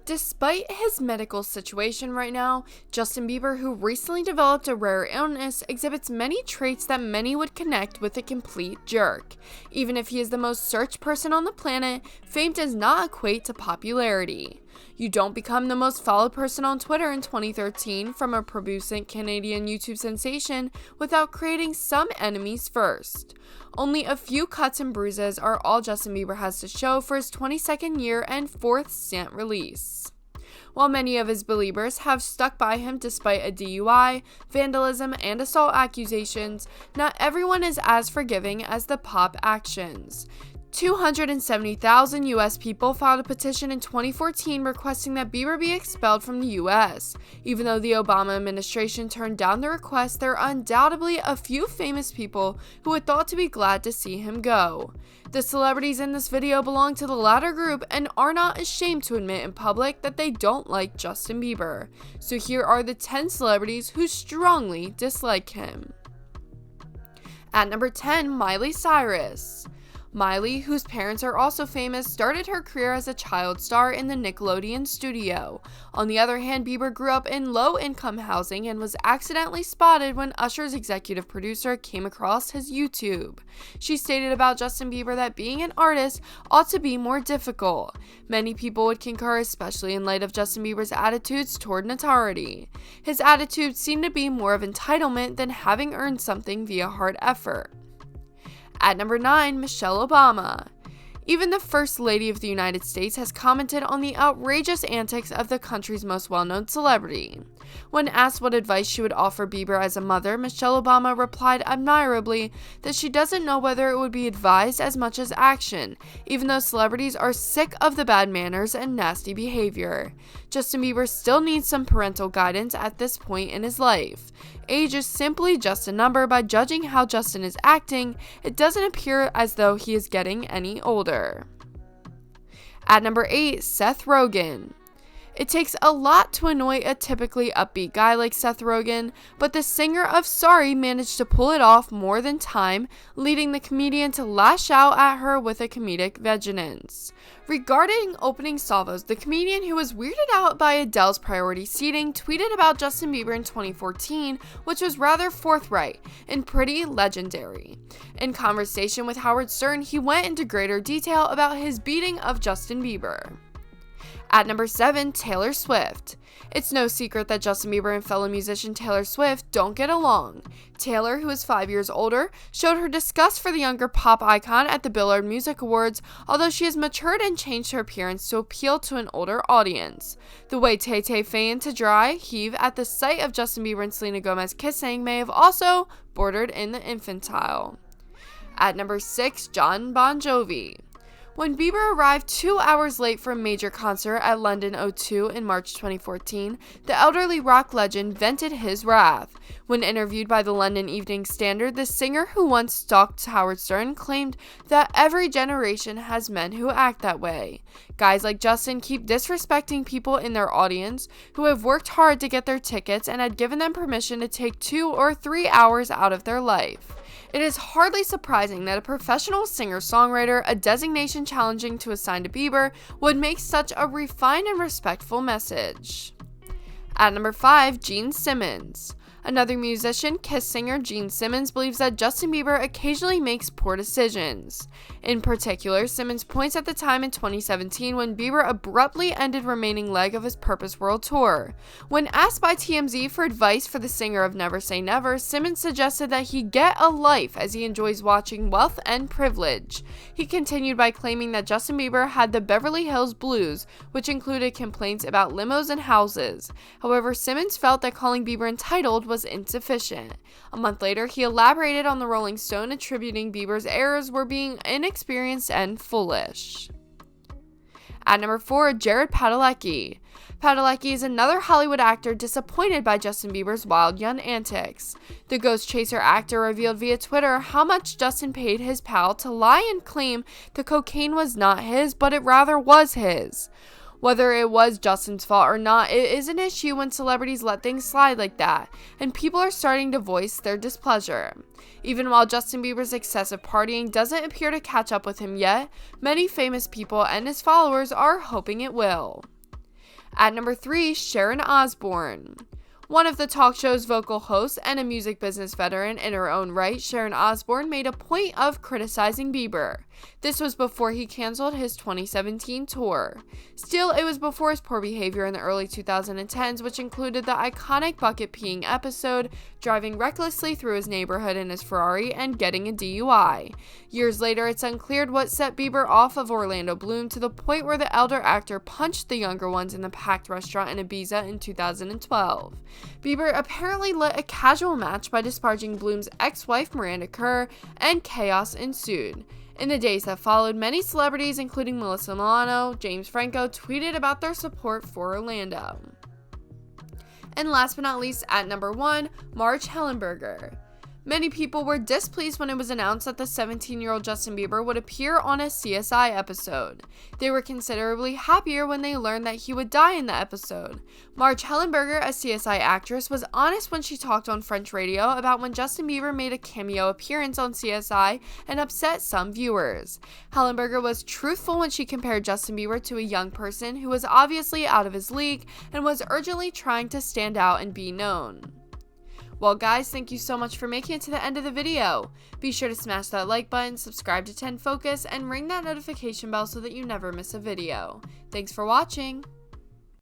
Despite his medical situation right now, Justin Bieber, who recently developed a rare illness, exhibits many traits that many would connect with a complete jerk. Even if he is the most searched person on the planet, fame does not equate to popularity. You don't become the most followed person on Twitter in 2013 from a pubescent Canadian YouTube sensation without creating some enemies first. Only a few cuts and bruises are all Justin Bieber has to show for his 22nd year and 4th stunt release. While many of his believers have stuck by him despite a DUI, vandalism, and assault accusations, not everyone is as forgiving as the pop actions. 270,000 U.S. people filed a petition in 2014 requesting that Bieber be expelled from the U.S. Even though the Obama administration turned down the request, there are undoubtedly a few famous people who would thought to be glad to see him go. The celebrities in this video belong to the latter group and are not ashamed to admit in public that they don't like Justin Bieber. So here are the 10 celebrities who strongly dislike him. At number 10, Miley Cyrus. Miley, whose parents are also famous, started her career as a child star in the Nickelodeon studio. On the other hand, Bieber grew up in low-income housing and was accidentally spotted when Usher's executive producer came across his YouTube. She stated about Justin Bieber that being an artist ought to be more difficult. Many people would concur, especially in light of Justin Bieber's attitudes toward notoriety. His attitude seemed to be more of entitlement than having earned something via hard effort. At number 9, Michelle Obama. Even the First Lady of the United States has commented on the outrageous antics of the country's most well-known celebrity. When asked what advice she would offer Bieber as a mother, Michelle Obama replied admirably that she doesn't know whether it would be advised as much as action, even though celebrities are sick of the bad manners and nasty behavior. Justin Bieber still needs some parental guidance at this point in his life. Age is simply just a number. By judging how Justin is acting, it doesn't appear as though he is getting any older. At number 8, Seth Rogen. It takes a lot to annoy a typically upbeat guy like Seth Rogen, but the singer of Sorry managed to pull it off more than time, leading the comedian to lash out at her with a comedic vengeance. Regarding opening salvos, the comedian, who was weirded out by Adele's priority seating, tweeted about Justin Bieber in 2014, which was rather forthright and pretty legendary. In conversation with Howard Stern, he went into greater detail about his beating of Justin Bieber. At number 7, Taylor Swift. It's no secret that Justin Bieber and fellow musician Taylor Swift don't get along. Taylor, who is 5 years older, showed her disgust for the younger pop icon at the Billboard Music Awards, although she has matured and changed her appearance to appeal to an older audience. The way Tay-Tay feigned to dry heave at the sight of Justin Bieber and Selena Gomez kissing may have also bordered in the infantile. At number 6, Jon Bon Jovi. When Bieber arrived 2 hours late for a major concert at London O2 in March 2014, the elderly rock legend vented his wrath. When interviewed by the London Evening Standard, the singer, who once stalked Howard Stern, claimed that every generation has men who act that way. Guys like Justin keep disrespecting people in their audience who have worked hard to get their tickets and had given them permission to take 2 or 3 hours out of their life. It is hardly surprising that a professional singer-songwriter, a designation challenging to assign to Bieber, would make such a refined and respectful message. At number 5, Gene Simmons. Another musician, Kiss singer Gene Simmons, believes that Justin Bieber occasionally makes poor decisions. In particular, Simmons points at the time in 2017 when Bieber abruptly ended remaining leg of his Purpose World Tour. When asked by TMZ for advice for the singer of Never Say Never, Simmons suggested that he get a life as he enjoys watching Wealth and Privilege. He continued by claiming that Justin Bieber had the Beverly Hills Blues, which included complaints about limos and houses. However, Simmons felt that calling Bieber entitled was insufficient. A month later, he elaborated on the Rolling Stone, attributing Bieber's errors were being inexperienced and foolish. At number 4, Jared Padalecki. Padalecki is another Hollywood actor disappointed by Justin Bieber's wild young antics. The Ghost Chaser actor revealed via Twitter how much Justin paid his pal to lie and claim the cocaine was not his, but it rather was his. Whether it was Justin's fault or not, it is an issue when celebrities let things slide like that, and people are starting to voice their displeasure. Even while Justin Bieber's excessive partying doesn't appear to catch up with him yet, many famous people and his followers are hoping it will. At number 3, Sharon Osbourne. One of the talk show's vocal hosts and a music business veteran in her own right, Sharon Osbourne made a point of criticizing Bieber. This was before he canceled his 2017 tour. Still, it was before his poor behavior in the early 2010s, which included the iconic bucket peeing episode, driving recklessly through his neighborhood in his Ferrari, and getting a DUI. Years later, it's unclear what set Bieber off of Orlando Bloom to the point where the elder actor punched the younger ones in the packed restaurant in Ibiza in 2012. Bieber apparently lit a casual match by disparaging Bloom's ex-wife Miranda Kerr, and chaos ensued. In the days that followed, many celebrities, including Melissa Milano, James Franco, tweeted about their support for Orlando. And last but not least, at number 1, Marge Hellenberger. Many people were displeased when it was announced that the 17-year-old Justin Bieber would appear on a CSI episode. They were considerably happier when they learned that he would die in the episode. Marge Hellenberger, a CSI actress, was honest when she talked on French radio about when Justin Bieber made a cameo appearance on CSI and upset some viewers. Hellenberger was truthful when she compared Justin Bieber to a young person who was obviously out of his league and was urgently trying to stand out and be known. Well guys, thank you so much for making it to the end of the video. Be sure to smash that like button, subscribe to 10 Focus, and ring that notification bell so that you never miss a video. Thanks for watching!